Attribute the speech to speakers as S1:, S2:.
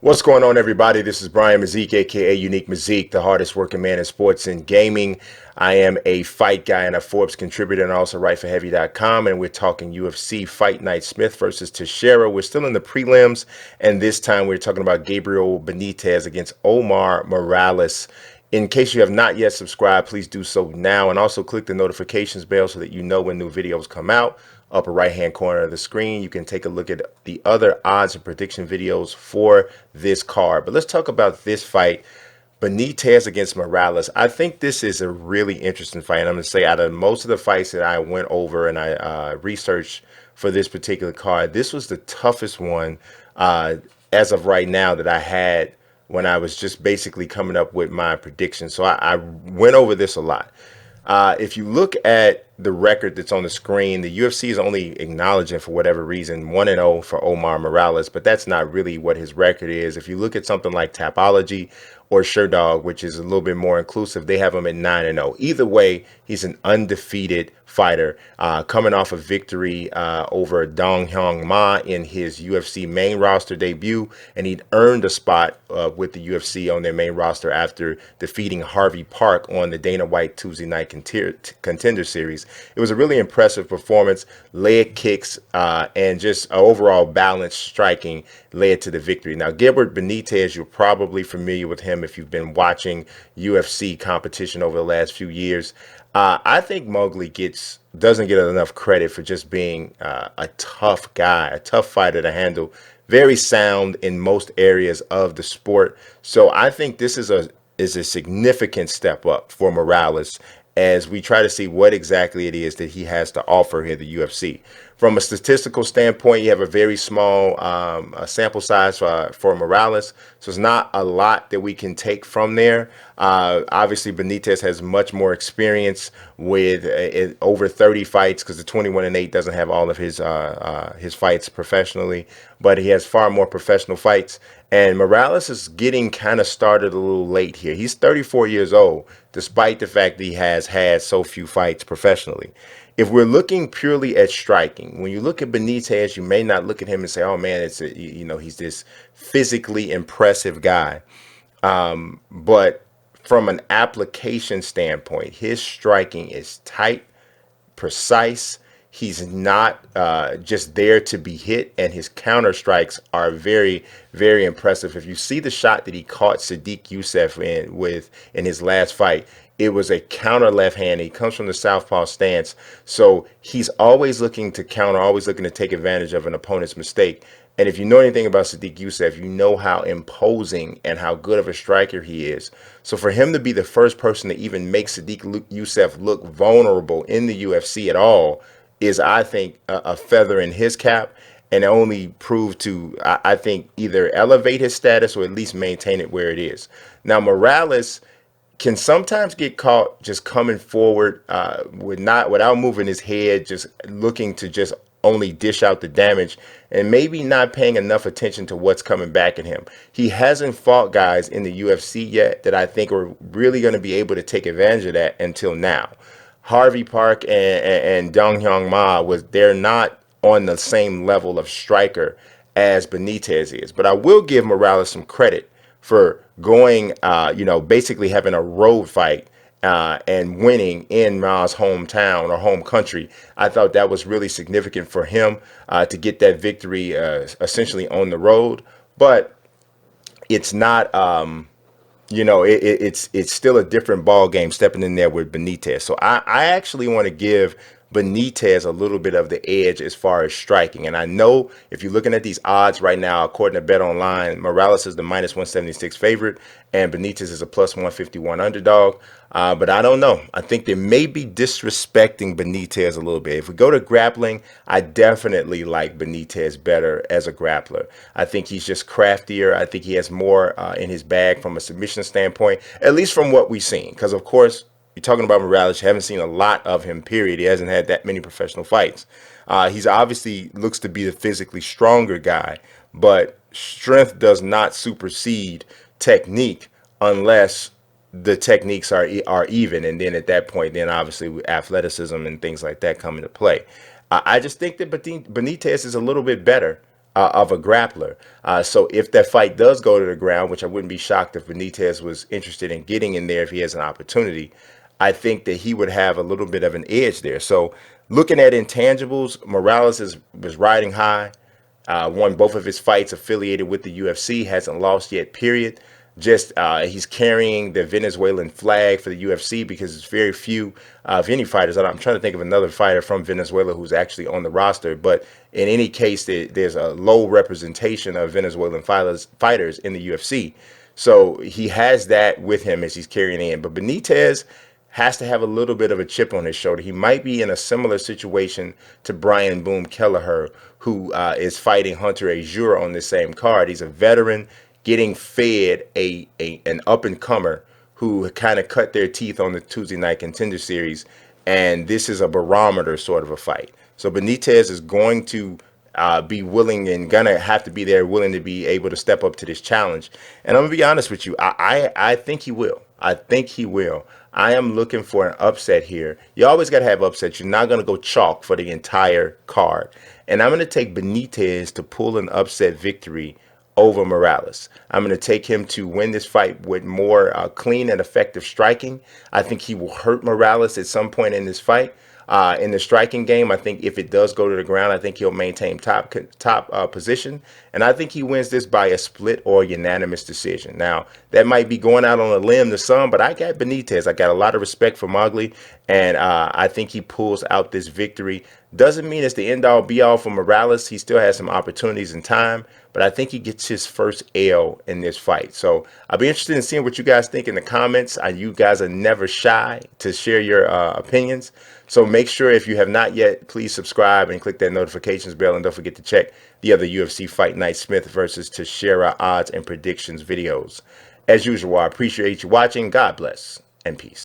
S1: What's going on, everybody? This is Brian Mazique, aka Unique Mazique, the hardest working man in sports and gaming. I am a fight guy and a Forbes contributor, and also write for Heavy.com. And we're talking UFC Fight Night, Smith versus Teixeira. We're still in the prelims, and this time we're talking about Gabriel Benitez against Omar Morales. In case you have not yet subscribed, please do so now, and also click the notifications bell so that you know when new videos come out. Upper right hand corner of the screen, you can take a look at the other odds and prediction videos for this card. But let's talk about this fight, Benitez against Morales. I think this is a really interesting fight. And I'm going to say, out of most of the fights that I went over and I researched for this particular card, this was the toughest one as of right now that I had when I was just basically coming up with my predictions. So I went over this a lot. If you look at the record that's on the screen, the UFC is only acknowledging, for whatever reason, 1-0 for Omar Morales, but that's not really what his record is. If you look at something like Tapology or SureDog, which is a little bit more inclusive, they have him at 9-0. Either way, he's an undefeated fighter, coming off a victory over Dong Hyung Ma in his UFC main roster debut, and he'd earned a spot with the UFC on their main roster after defeating Harvey Park on the Dana White Tuesday Night Contender Series. It was a really impressive performance. Leg kicks and just overall balanced striking led to the victory. Now, Gilbert Benitez, you're probably familiar with him if you've been watching UFC competition over the last few years. I think Mowgli doesn't get enough credit for just being a tough guy, a tough fighter to handle, very sound in most areas of the sport. So I think this is a significant step up for Morales as we try to see what exactly it is that he has to offer here at the UFC. From a statistical standpoint, you have a very small sample size for Morales, so it's not a lot that we can take from there. Obviously, Benitez has much more experience with over 30 fights, because the 21-8 doesn't have all of his fights professionally, but he has far more professional fights. And Morales is getting kind of started a little late here. He's 34 years old, despite the fact that he has had so few fights professionally. If we're looking purely at striking, when you look at Benitez, you may not look at him and say, "Oh man, he's this physically impressive guy." But from an application standpoint, his striking is tight, precise. He's not just there to be hit, and his counter strikes are very, very impressive. If you see the shot that he caught Sadiq Youssef in his last fight, it was a counter left hand. He comes from the southpaw stance, so he's always looking to counter, always looking to take advantage of an opponent's mistake. And if you know anything about Sadiq Youssef, you know how imposing and how good of a striker he is. So for him to be the first person to even make Sadiq Youssef look vulnerable in the UFC at all is, I think, a feather in his cap, and only prove to, I think, either elevate his status or at least maintain it where it is. Now, Morales can sometimes get caught just coming forward without moving his head, just looking to just only dish out the damage and maybe not paying enough attention to what's coming back at him. He hasn't fought guys in the UFC yet that I think are really going to be able to take advantage of that until now. Harvey Park and Dong Hyung Ma, they're not on the same level of striker as Benitez is. But I will give Morales some credit for going, basically having a road fight and winning in Ma's hometown or home country. I thought that was really significant for him to get that victory essentially on the road. But it's not, it's still a different ball game stepping in there with Benitez. So I actually want to give Benitez a little bit of the edge as far as striking. And I know if you're looking at these odds right now, according to Bet Online, Morales is the -176 favorite and Benitez is a +151 underdog. But I don't know. I think they may be disrespecting Benitez a little bit. If we go to grappling, I definitely like Benitez better as a grappler. I think he's just craftier. I think he has more in his bag from a submission standpoint, at least from what we've seen. Because, of course, you're talking about Morales, you haven't seen a lot of him, period. He hasn't had that many professional fights. He's obviously looks to be the physically stronger guy, but strength does not supersede technique unless the techniques are even. And then at that point, then obviously athleticism and things like that come into play. I just think that Benitez is a little bit better of a grappler. So if that fight does go to the ground, which I wouldn't be shocked if Benitez was interested in getting in there if he has an opportunity, I think that he would have a little bit of an edge there. So looking at intangibles, was riding high. Won both of his fights affiliated with the UFC, hasn't lost yet, period. Just he's carrying the Venezuelan flag for the UFC because it's very few of any fighters. I'm trying to think of another fighter from Venezuela who's actually on the roster, but in any case, there's a low representation of Venezuelan fighters in the UFC. So he has that with him as he's carrying in. But Benitez has to have a little bit of a chip on his shoulder. He might be in a similar situation to Brian Boom Kelleher, who is fighting Hunter Azure on this same card. He's a veteran getting fed an up-and-comer who kind of cut their teeth on the Tuesday Night Contender Series, and this is a barometer sort of a fight. So Benitez is going to be willing and gonna have to be there, willing to be able to step up to this challenge. And I'm gonna be honest with you, I think he will. I think he will. I am looking for an upset here. You always got to have upsets. You're not going to go chalk for the entire card. And I'm going to take Benitez to pull an upset victory over Morales. I'm going to take him to win this fight with more clean and effective striking. I think he will hurt Morales at some point in this fight. In the striking game, I think if it does go to the ground, I think he'll maintain top position. And I think he wins this by a split or unanimous decision. Now, that might be going out on a limb to some, but I got Benitez. I got a lot of respect for Mowgli, and I think he pulls out this victory. Doesn't mean it's the end-all, be-all for Morales. He still has some opportunities and time, but I think he gets his first L in this fight. So I'll be interested in seeing what you guys think in the comments. You guys are never shy to share your opinions. So make sure, if you have not yet, please subscribe and click that notifications bell. And don't forget to check the other UFC Fight Night Smith versus Teixeira odds and predictions videos. As usual, I appreciate you watching. God bless and peace.